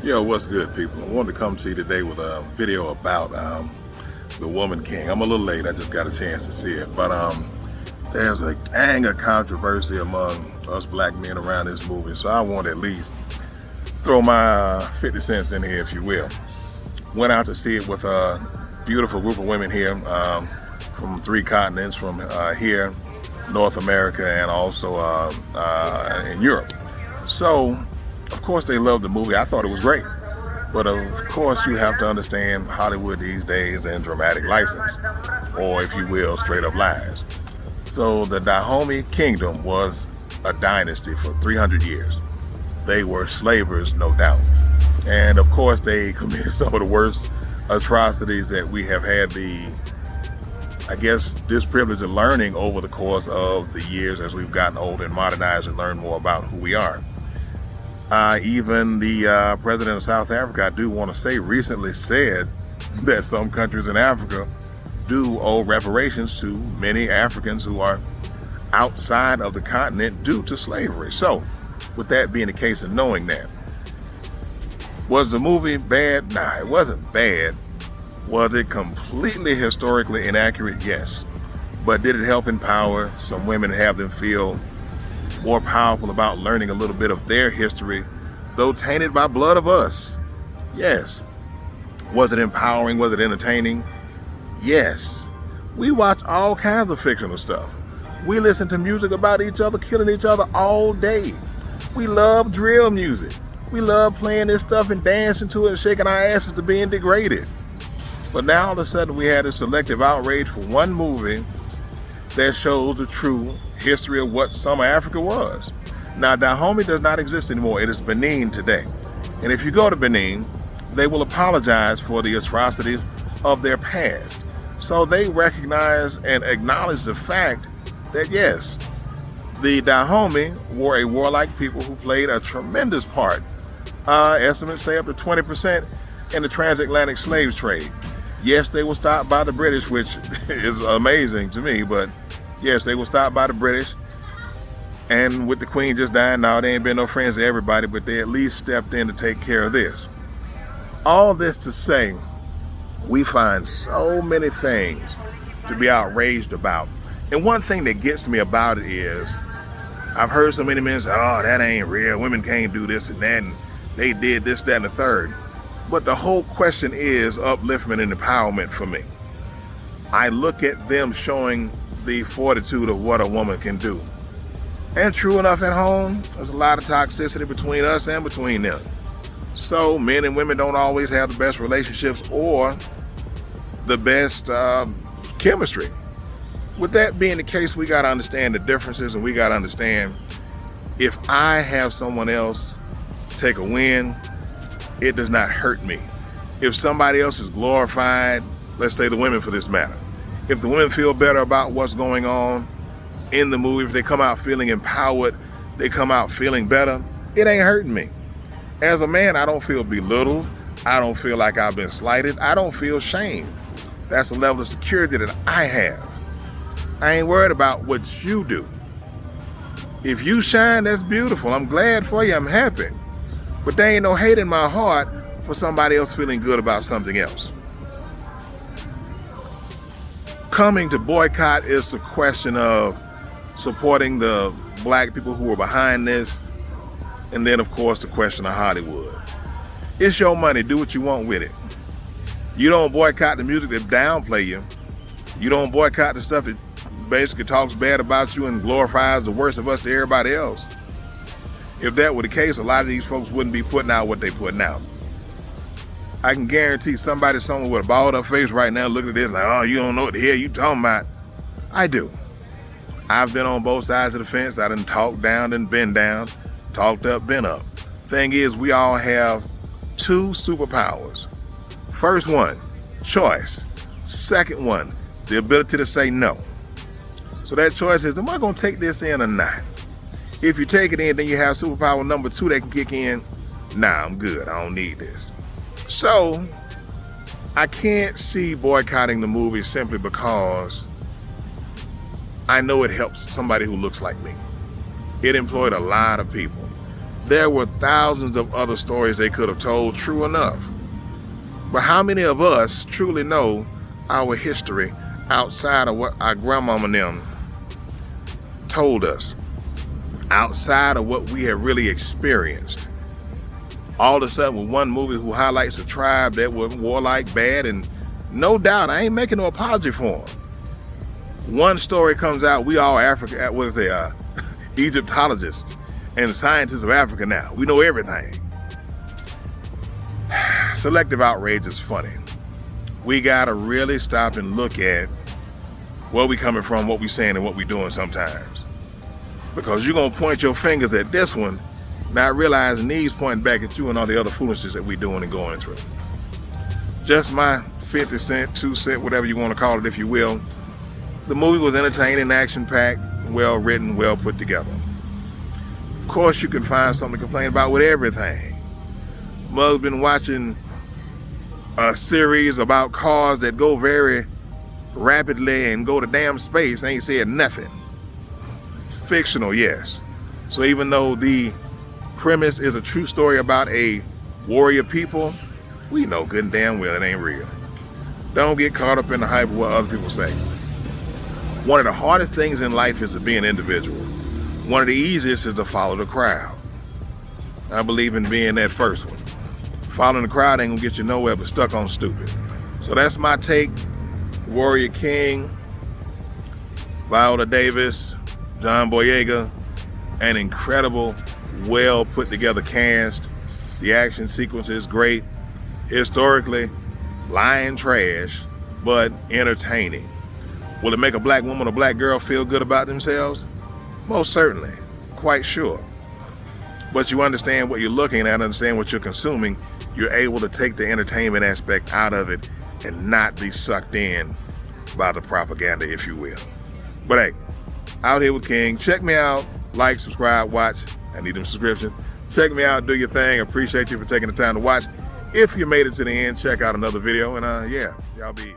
Yo, what's good, people? I wanted to come to you today with a video about The Woman King. I'm a little late. I just got a chance to see it. But there's a gang of controversy among us black men around this movie. So I want to at least throw my 50 cents in here, if you will. Went out to see it with a beautiful group of women here from 3 continents, from here, North America, and also in Europe. So, of course, they loved the movie. I thought it was great. But of course, you have to understand Hollywood these days and dramatic license, or if you will, straight up lies. So the Dahomey Kingdom was a dynasty for 300 years. They were slavers, no doubt. And of course, they committed some of the worst atrocities that we have had the, I guess, disprivilege of learning over the course of the years as we've gotten older and modernized and learned more about who we are. Even the president of South Africa, I do want to say, recently said that some countries in Africa do owe reparations to many Africans who are outside of the continent due to slavery. So, with that being the case and knowing that, was the movie bad? Nah, it wasn't bad. Was it completely historically inaccurate? Yes. But did it help empower some women, have them feel more powerful about learning a little bit of their history, though tainted by blood of us? Yes. Was it empowering? Was it entertaining? Yes. We watch all kinds of fictional stuff. We listen to music about each other, killing each other all day. We love drill music. We love playing this stuff and dancing to it and shaking our asses to being degraded. But now all of a sudden we had a selective outrage for one movie that shows the true history of what some of Africa was. Now, Dahomey does not exist anymore. It is Benin today. And if you go to Benin, they will apologize for the atrocities of their past. So they recognize and acknowledge the fact that, yes, the Dahomey were a warlike people who played a tremendous part, estimates say up to 20%, in the transatlantic slave trade. Yes, they were stopped by the British, which is amazing to me, but yes, they were stopped by the British. And with the Queen just dying, now they ain't been no friends to everybody, but they at least stepped in to take care of this. All this to say, we find so many things to be outraged about. And one thing that gets me about it is, I've heard so many men say, oh, that ain't real. Women can't do this and that, and they did this, that, and the third. But the whole question is upliftment and empowerment for me. I look at them showing the fortitude of what a woman can do. And true enough, at home, there's a lot of toxicity between us and between them. So men and women don't always have the best relationships or the best chemistry. With that being the case, we got to understand the differences, and we got to understand, if I have someone else take a win, it does not hurt me. If somebody else is glorified, let's say the women for this matter, if the women feel better about what's going on in the movie, if they come out feeling empowered, they come out feeling better, it ain't hurting me. As a man, I don't feel belittled. I don't feel like I've been slighted. I don't feel shame. That's a level of security that I have. I ain't worried about what you do. If you shine, that's beautiful. I'm glad for you. I'm happy. But there ain't no hate in my heart for somebody else feeling good about something else. Coming to boycott is a question of supporting the black people who are behind this, and then of course the question of Hollywood. It's your money, do what you want with it. You don't boycott the music that downplay you. You don't boycott the stuff that basically talks bad about you and glorifies the worst of us to everybody else. If that were the case, a lot of these folks wouldn't be putting out what they putting out. I can guarantee somebody somewhere with a balled up face right now looking at this like, oh, you don't know what the hell you talking about. I do. I've been on both sides of the fence. I done talked down and been down, talked up, been up. Thing is, we all have 2 superpowers. First one, choice. Second one, the ability to say no. So that choice is, am I gonna take this in or not? If you take it in, then you have superpower number 2 that can kick in. Nah, I'm good, I don't need this. So, I can't see boycotting the movie simply because I know it helps somebody who looks like me. It employed a lot of people. There were thousands of other stories they could have told, true enough. But how many of us truly know our history outside of what our grandmama and them told us, outside of what we have really experienced? All of a sudden, with one movie who highlights a tribe that was warlike, bad, and no doubt, I ain't making no apology for them. One story comes out, we all Egyptologists and scientists of Africa now. We know everything. Selective outrage is funny. We gotta really stop and look at where we coming from, what we saying, and what we doing sometimes. Because you're gonna point your fingers at this one, not realizing these pointing back at you and all the other foolishness that we doing and going through. Just my 50 cent, 2 cent, whatever you want to call it, if you will. The movie was entertaining, action-packed, well-written, well put together. Of course, you can find something to complain about with everything. Mug's been watching a series about cars that go very rapidly and go to damn space, ain't said nothing. Fictional, yes. So even though the premise is a true story about a warrior people, we know good and damn well it ain't real. Don't get caught up in the hype of what other people say. One of the hardest things in life is to be an individual. One of the easiest is to follow the crowd. I believe in being that first one. Following the crowd ain't gonna get you nowhere but stuck on stupid. So that's my take. Warrior King, Viola Davis, John Boyega, an incredible, well put together cast. The action sequence is great. Historically, lying trash, but entertaining. Will it make a black woman or black girl feel good about themselves? Most certainly, quite sure. But you understand what you're looking at, understand what you're consuming, you're able to take the entertainment aspect out of it and not be sucked in by the propaganda, if you will. But hey, out here with King. Check me out, like, subscribe, watch. I need them subscriptions. Check me out, do your thing. Appreciate you for taking the time to watch. If you made it to the end, check out another video, and yeah, y'all be easy.